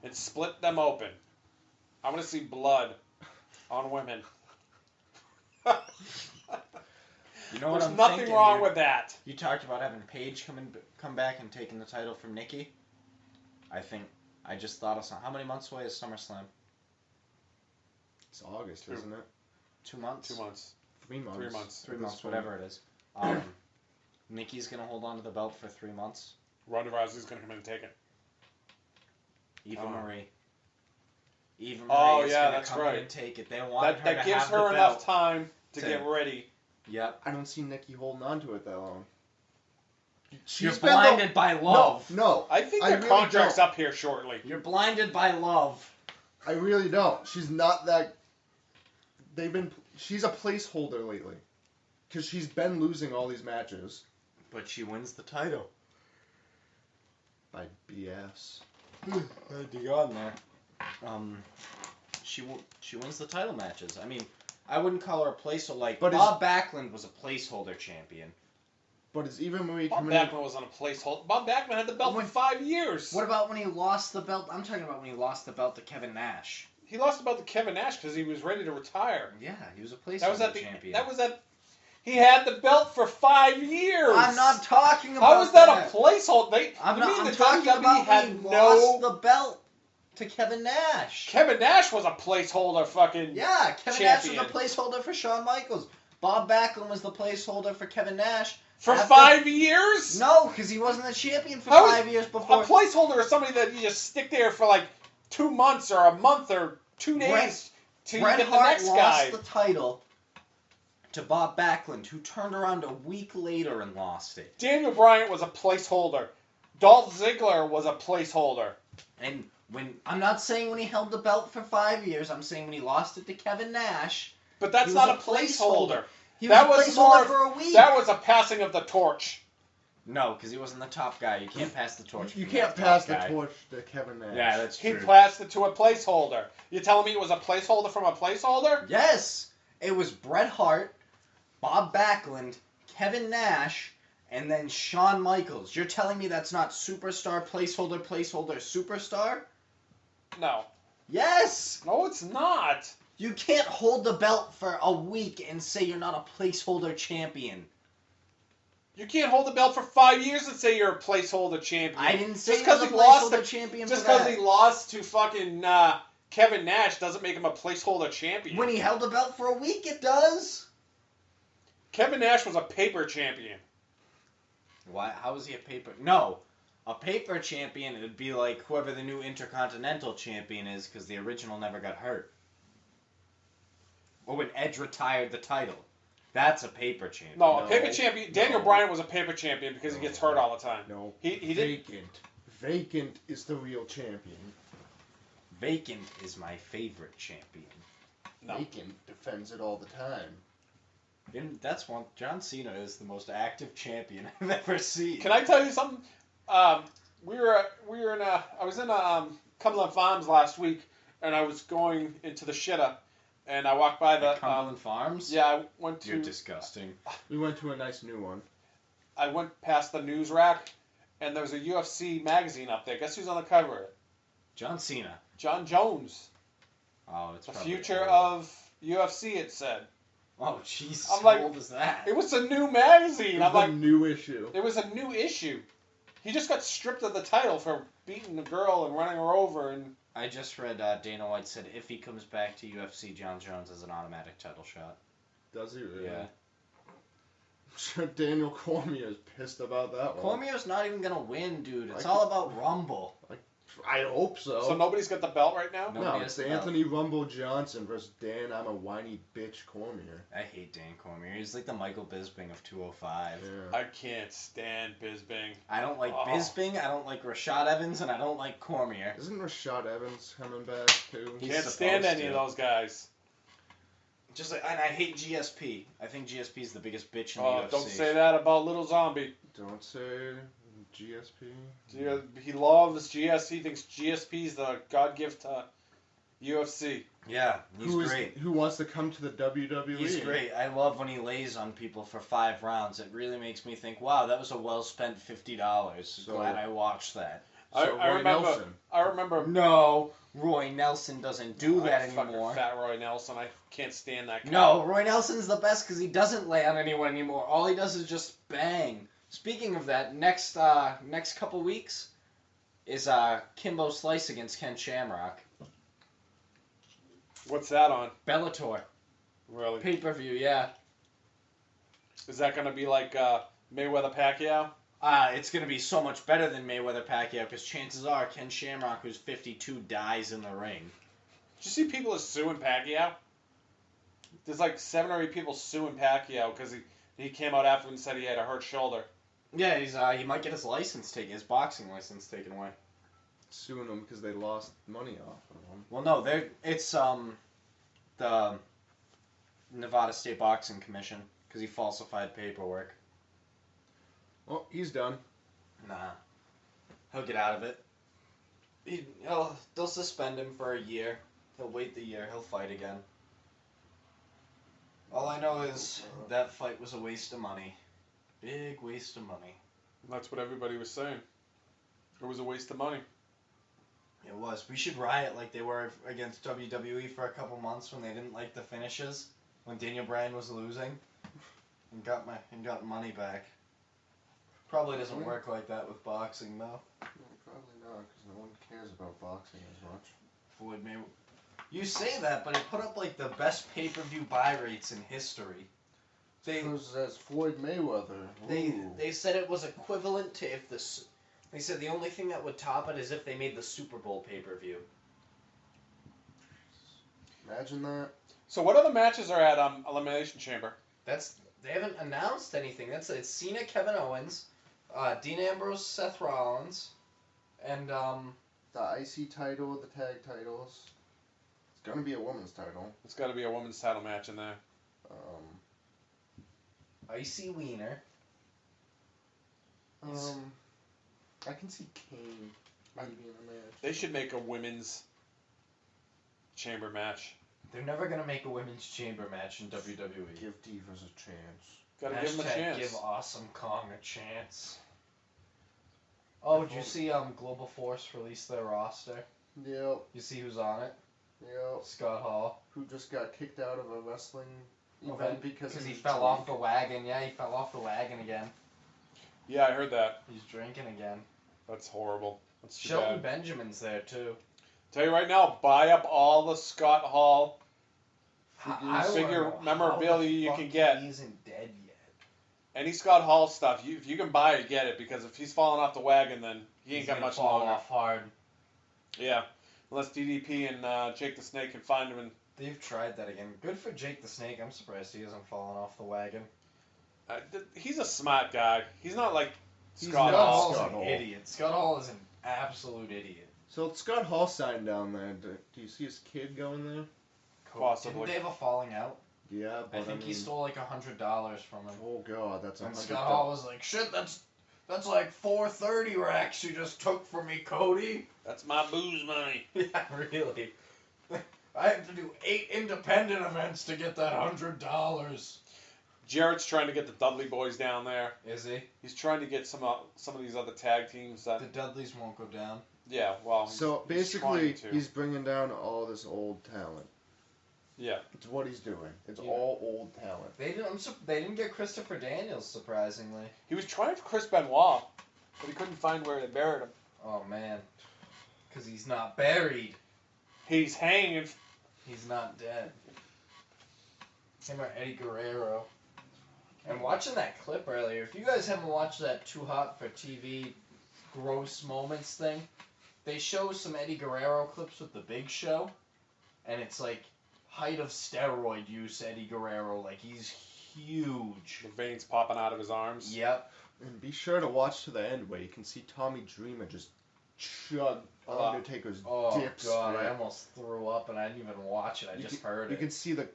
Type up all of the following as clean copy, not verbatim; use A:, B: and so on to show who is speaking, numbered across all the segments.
A: and split them open. I want to see blood on women.
B: You know what
A: There's
B: I'm
A: nothing
B: thinking,
A: wrong
B: dude?
A: with that.
B: You talked about having Paige come back and taking the title from Nikki. I just thought of something. How many months away is SummerSlam?
C: It's August, isn't it?
B: 2 months?
A: 2 months.
C: 3 months.
A: 3 months.
B: 3 months, whatever it is. Nikki's going to hold on to the belt for 3 months.
A: Ronda Rousey's going to come in and take it.
B: Eva Marie. Eva Marie
A: Oh,
B: is
A: yeah,
B: going to
A: that's
B: come
A: right.
B: in and take it. They want her
A: That
B: to
A: gives
B: have the
A: her
B: belt.
A: enough time to get ready.
B: Yep.
C: I don't see Nikki holding on to it that long.
B: You're blinded by love.
C: No.
A: I think
C: I
A: their
C: really
A: contract's
C: don't.
A: up here shortly.
B: You're blinded by love.
C: I really don't. She's not that... She's a placeholder lately. Because she's been losing all these matches.
B: But she wins the title.
C: By BS.
B: How'd you got in there? She wins the title matches. I mean, I wouldn't call her a placeholder.
C: But
B: Bob Backlund was a placeholder champion.
C: But is Eva Marie
A: Bob
C: coming in...
A: Backlund was on a placeholder. Bob Backlund had the belt for 5 years.
B: What about when he lost the belt? I'm talking about when he lost the belt to Kevin Nash.
A: He lost the belt to Kevin Nash because he was ready to retire.
B: Yeah, he was a placeholder champion.
A: He had the belt for 5 years.
B: I'm not talking about
A: How is that a placeholder?
B: I'm talking about when he lost the belt to Kevin Nash.
A: Kevin Nash was a placeholder fucking
B: Yeah, Kevin
A: champion.
B: Nash was a placeholder for Shawn Michaels. Bob Backlund was the placeholder for Kevin Nash.
A: For 5 years?
B: No, because he wasn't the champion for 5 years before.
A: A placeholder is somebody that you just stick there for like 2 months or a month or 2 days till you
B: Bret
A: get the
B: Hart
A: next
B: lost
A: guy.
B: the title to Bob Backlund, who turned around a week later and lost it.
A: Daniel Bryan was a placeholder. Dolph Ziggler was a placeholder.
B: And I'm not saying when he held the belt for 5 years, I'm saying when he lost it to Kevin Nash.
A: But that's not a placeholder.
B: He was a placeholder for a week.
A: That was a passing of the torch.
B: No, because he wasn't the top guy. You can't pass the torch.
C: You can't pass the torch to Kevin Nash.
B: Yeah, that's true.
A: He passed it to a placeholder. You telling me it was a placeholder from a placeholder?
B: Yes. It was Bret Hart, Bob Backlund, Kevin Nash, and then Shawn Michaels. You're telling me that's not superstar, placeholder, superstar?
A: No.
B: Yes.
A: No, it's not.
B: You can't hold the belt for a week and say you're not a placeholder champion.
A: You can't hold the belt for 5 years and say you're a placeholder champion.
B: I didn't say
A: just
B: he was a placeholder champion.
A: Just
B: because
A: because he lost to fucking Kevin Nash doesn't make him a placeholder champion.
B: When he held the belt for a week, it does.
A: Kevin Nash was a paper champion.
B: Why? How is he a paper? No. A paper champion, it would be like whoever the new Intercontinental Champion is, because the original never got hurt. Or when Edge retired the title. That's a paper champion.
A: No, a paper champion. Daniel Bryan was a paper champion because he gets hurt all the time.
C: No.
A: He didn't.
C: Vacant is the real champion.
B: Vacant is my favorite champion.
A: No.
C: Vacant defends it all the time.
B: And that's one. John Cena is the most active champion I've ever seen.
A: Can I tell you something? I was in Cumberland Farms last week, and I was going into the shitter, and I walked by the
B: Cumberland Farms.
A: Yeah, I went to.
B: You're disgusting.
C: We went to a nice new one.
A: I went past the news rack, and there was a UFC magazine up there. Guess who's on the cover of it?
B: John Cena.
A: John Jones.
B: Oh, it's
A: the
B: probably
A: future
B: old.
A: of UFC. It said.
B: Oh Jesus!
A: I'm like,
B: how old is that?
A: It was a new magazine.
C: It was a new issue.
A: It was a new issue. He just got stripped of the title for beating the girl and running her over. And
B: I just read Dana White said if he comes back to UFC, John Jones has an automatic title shot.
C: Does he really?
B: Yeah.
C: I'm sure Daniel Cormier is pissed about that one.
B: Cormier's not even gonna win, dude. It's all about Rumble.
C: I hope so.
A: So nobody's got the belt right now?
C: No, it's Anthony Rumble Johnson versus Dan I'm a whiny bitch Cormier.
B: I hate Dan Cormier. He's like the Michael Bisping of 205.
C: Yeah.
A: I can't stand Bisping.
B: I don't like Bisping, I don't like Rashad Evans, and I don't like Cormier.
C: Isn't Rashad Evans coming back too?
A: Can't stand any of those guys.
B: Just like, and I hate GSP. I think GSP is the biggest bitch in the UFC.
A: Don't say that about Little Zombie.
C: Don't say GSP.
A: He loves GSP. He thinks GSP is the God gift to UFC.
B: Yeah, he's great.
C: Who wants to come to the WWE?
B: He's great. I love when he lays on people for 5 rounds. It really makes me think, wow, that was a well spent $50. So glad I watched that.
A: I remember remember.
B: No, Roy Nelson doesn't do that
A: Fucking
B: anymore.
A: Fat Roy Nelson. I can't stand that guy.
B: No, Roy Nelson's the best because he doesn't lay on anyone anymore. All he does is just bang. Speaking of that, next couple weeks is Kimbo Slice against Ken Shamrock.
A: What's that on?
B: Bellator.
A: Really?
B: Pay-per-view, yeah.
A: Is that going to be like Mayweather Pacquiao?
B: It's going to be so much better than Mayweather Pacquiao because chances are Ken Shamrock, who's 52, dies in the ring.
A: Did you see people are suing Pacquiao? There's like 7 or 8 people suing Pacquiao because he came out after and said he had a hurt shoulder.
B: Yeah, he might get his boxing license taken away.
C: Suing them because they lost money off of them.
B: Well, no, it's the Nevada State Boxing Commission because he falsified paperwork.
C: Well, he's done.
B: Nah, he'll get out of it. They'll suspend him for a year. He'll wait the year. He'll fight again. All I know is that fight was a waste of money. Big waste of money.
A: That's what everybody was saying. It was a waste of money.
B: It was. We should riot like they were against WWE for a couple months when they didn't like the finishes, when Daniel Bryan was losing, and got money back. Probably doesn't work like that with boxing though.
C: No, probably not, because no one cares about boxing as much.
B: Floyd Mayweather. You say that, but he put up like the best pay-per-view buy rates in history.
C: Because as Floyd Mayweather.
B: They said it was equivalent to if this. They said the only thing that would top it is if they made the Super Bowl pay-per-view.
C: Imagine that.
A: So what other matches are at Elimination Chamber?
B: They haven't announced anything. It's Cena, Kevin Owens, Dean Ambrose, Seth Rollins, and
C: The IC title, the tag titles. It's gonna be a women's title.
A: It's got to be a women's title match in there.
B: Icy Wiener.
C: I can see Kane maybe in a match.
A: They should make a women's chamber match.
B: They're never gonna make a women's chamber match in WWE.
C: Give Divas a chance.
A: Got to give them a chance.
B: Give Awesome Kong a chance. Oh, did you see Global Force release their roster?
C: Yep.
B: You see who's on it?
C: Yep.
B: Scott Hall.
C: Who just got kicked out of a wrestling event because
B: he
C: was
B: fell
C: drunk.
B: off the wagon. Yeah, he fell off the wagon again.
A: Yeah, I heard that.
B: He's drinking again.
A: That's horrible. That's too
B: Shelton
A: bad.
B: Benjamin's there too.
A: Tell you right now, buy up all the Scott Hall figure memorabilia you can get.
B: He isn't dead yet.
A: Any Scott Hall stuff, if you can buy it, get it, because if he's falling off the wagon, then he ain't got much
B: fall
A: longer.
B: off hard.
A: Yeah, unless DDP and Jake the Snake can find him. And
B: They've tried that again. Good for Jake the Snake. I'm surprised he hasn't fallen off the wagon.
A: he's a smart guy. He's not like
B: Scott
A: Scott Hall.
B: Hall's
C: Scott
B: an
C: Hall.
B: idiot. Scott Hall is an absolute idiot.
C: So Scott Hall signed down there. Do you see his kid going there?
A: Possibly.
B: Didn't they have a falling out?
C: Yeah, but
B: I think he stole like $100 from him.
C: Oh god, that's
B: And
C: $100.
B: Scott Hall was like, "Shit, that's like 430 racks you just took from me, Cody."
A: That's my booze money.
B: Yeah, really. I have to do 8 independent events to get that $100.
A: Jarrett's trying to get the Dudley boys down there.
B: Is he?
A: He's trying to get some of these other tag teams.
B: The Dudleys won't go down.
A: Yeah, well.
C: So
A: he's
C: basically,
A: trying to.
C: he's bringing down all this old talent.
A: Yeah.
C: It's what he's doing. It's
B: Yeah.
C: all old talent.
B: They didn't get Christopher Daniels, surprisingly.
A: He was trying for Chris Benoit, but he couldn't find where they buried him.
B: Oh man, because he's not buried.
A: He's hanging.
B: He's not dead. Him or Eddie Guerrero. And watching that clip earlier, if you guys haven't watched that Too Hot for TV gross moments thing, they show some Eddie Guerrero clips with the Big Show, and it's like height of steroid use Eddie Guerrero, like he's huge.
A: The veins popping out of his arms.
B: Yep.
C: And be sure to watch to the end where you can see Tommy Dreamer just chug Undertaker's
B: Oh
C: dip
B: god, I
C: straight.
B: almost threw up and I didn't even watch it, I just heard
C: You
B: it.
C: can see the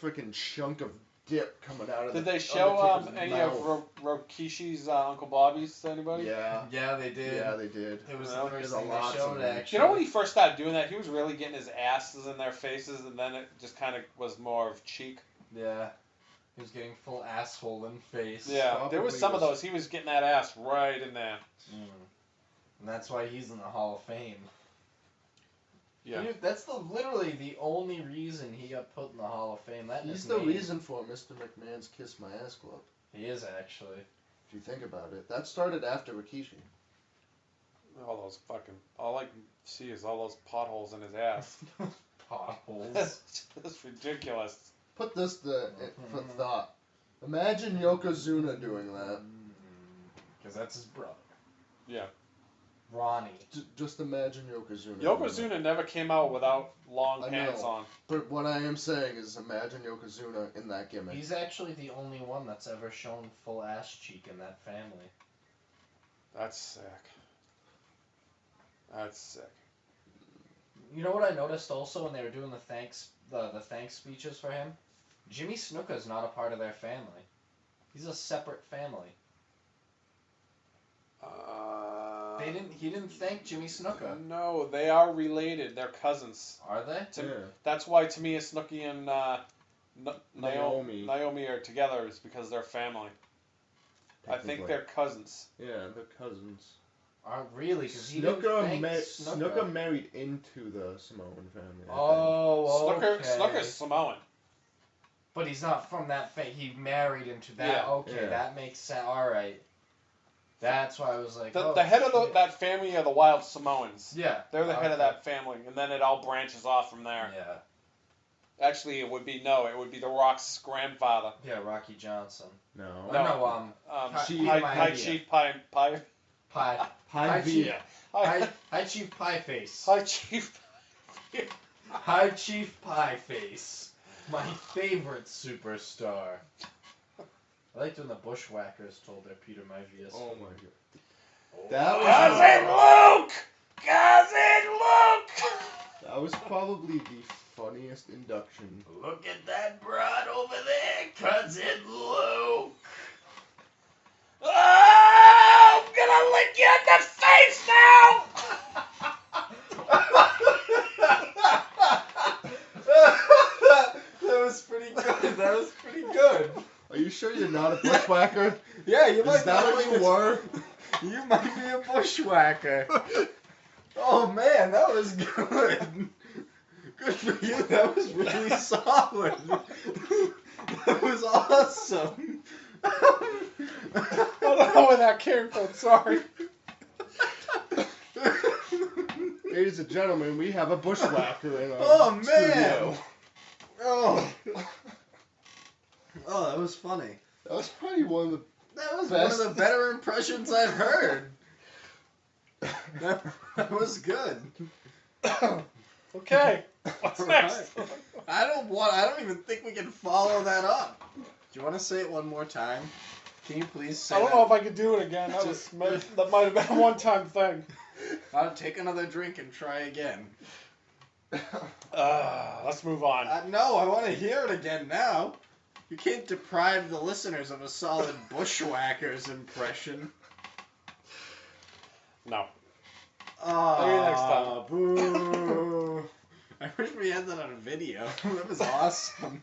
C: freaking chunk of dip coming out of
A: Did
C: the
A: they show
C: Undertaker's
A: any
C: mouth.
A: of Rokishi's Uncle Bobby's to anybody?
C: Yeah.
B: Yeah, they did.
C: Yeah, they did.
B: It was
A: Well,
B: the first
C: there's a
B: thing they
C: lot
B: showed,
C: of them.
B: actually.
A: You know when he first started doing that, he was really getting his asses in their faces, and then it just kind of was more of cheek.
B: Yeah. He was getting full asshole in face.
A: Yeah, there was
C: Probably
A: some of
C: was-
A: those. He was getting that ass right in there.
B: Mm. And that's why he's in the Hall of Fame.
A: Yeah.
B: That's literally the only reason he got put in the Hall of Fame.
C: He's the reason for Mr. McMahon's Kiss My Ass Club.
B: He is, actually.
C: If you think about it. That started after Rikishi.
A: All I can see is all those potholes in his ass.
B: Potholes.
A: That's ridiculous.
C: Put this for thought. Imagine Yokozuna doing that.
B: Because that's his brother.
A: Yeah.
B: Ronnie.
C: Just imagine Yokozuna.
A: Yokozuna never came out without long
C: I
A: pants
C: know.
A: on.
C: But what I am saying is imagine Yokozuna in that gimmick.
B: He's actually the only one that's ever shown full ass cheek in that family.
A: That's sick. That's sick.
B: You know what I noticed also when they were doing the thanks speeches for him? Jimmy Snuka's not a part of their family. He's a separate family. He didn't thank Jimmy Snuka.
A: No, they are related. They're cousins.
B: Are they?
A: That's why Tamiya Snuka and
C: Naomi.
A: Naomi are together, is because they're family. I think they're cousins.
C: Yeah, they're cousins.
B: Really? Because he didn't thank
C: Snuka married into the Samoan family.
B: Oh, okay.
A: Snuka's Samoan.
B: But he's not from that family. He married into that.
A: Yeah.
B: Okay, that makes sense. All right. That's why I was like,
A: The head of that family are the Wild Samoans.
B: Yeah.
A: They're the head of that family, and then it all branches off from there.
B: Yeah.
A: Actually, it would be The Rock's grandfather.
B: Yeah, Rocky Johnson.
C: No.
A: High Chief Pie
B: Chief. High Chief Pie Face.
A: High Chief.
B: High Chief Pie Face. My favorite superstar. I liked when the Bushwhackers told their Peter Maivia story.
C: Oh my god. That was
A: Cousin Luke!
C: That was probably the funniest induction.
B: Look at that broad over there, Cousin Luke.
A: Oh, I'm gonna lick you in the face now!
B: That was pretty good.
C: Are you sure you're not a bushwhacker?
B: Yeah, you might
C: Is that what you were?
B: You might be a bushwhacker. Oh man, that was good. Good for you. That was really solid. That was awesome.
A: I don't know where that came from, sorry.
C: Ladies and gentlemen, we have a bushwhacker in our
B: Oh man.
C: studio.
B: Oh, that was funny.
C: That was probably one of the
B: That was
C: best.
B: one of the better impressions I've heard. That was good.
A: Okay, what's next?
B: I don't even think we can follow that up. Do you want to say it one more time? Can you please say
A: I don't know if I could do it again. That might have been a one-time thing.
B: I'll take another drink and try again.
A: Let's move on.
B: No, I want to hear it again now. You can't deprive the listeners of a solid Bushwhackers impression.
A: No.
B: Maybe
A: next time.
B: Boo. I wish we had that on video. That was awesome.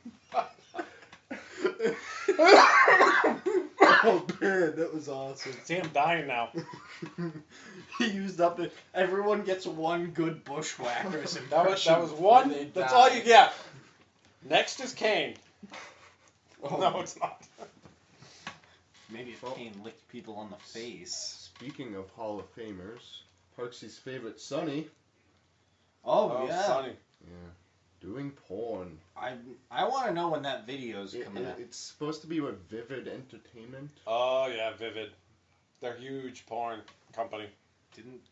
B: Oh man, that was awesome.
A: See, I'm dying now.
B: He used up it. Everyone gets one good Bushwhackers impression.
A: That was one. That's all you get. Next is Kane.
B: Oh.
A: No, it's not.
B: Maybe if Kane licked people on the face.
C: Speaking of Hall of Famers, Parksy's favorite Sonny.
B: Oh yeah.
A: Sonny.
C: Yeah. Doing porn.
B: I want to know when that video's coming out.
C: It's supposed to be with Vivid Entertainment.
A: Oh yeah, Vivid. They're huge porn company.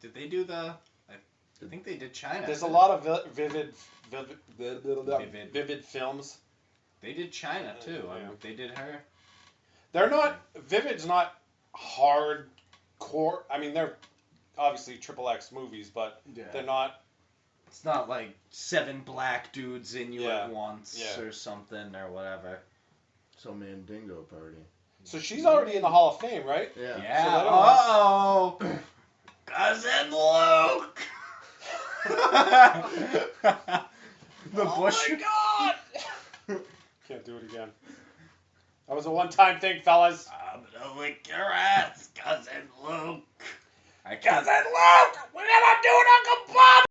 B: Did they do the? I think they did China.
A: There's a lot of Vivid films.
B: They did China too.
A: Yeah.
B: They did her.
A: They're not. Vivid's not hardcore. I mean, they're obviously XXX movies, but they're not.
B: It's not like 7 black dudes in you at once
A: Yeah.
B: or something or whatever.
C: Some Mandingo party.
A: So she's already in the Hall of Fame, right?
C: Yeah.
B: Yeah.
A: So they don't
B: Uh-oh. Cousin Luke. The Bush.
A: Oh my God! Can't do it again. That was a one-time thing, fellas.
B: I'm gonna lick your ass, Cousin Luke.
A: Cousin Luke, we're gonna do it Uncle Bob